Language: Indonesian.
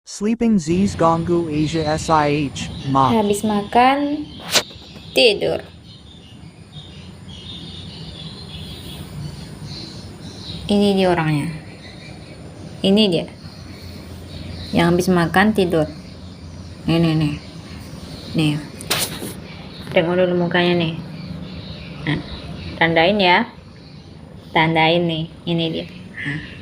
Sleeping Z's Gonggu Asia SIH, Ma. Habis makan, tidur. Ini dia orangnya. Ini dia. Yang habis makan tidur. Nih. Nih. Tengok dulu mukanya nih. Nah, tandain ya. Tandain nih. Ini dia. Nah.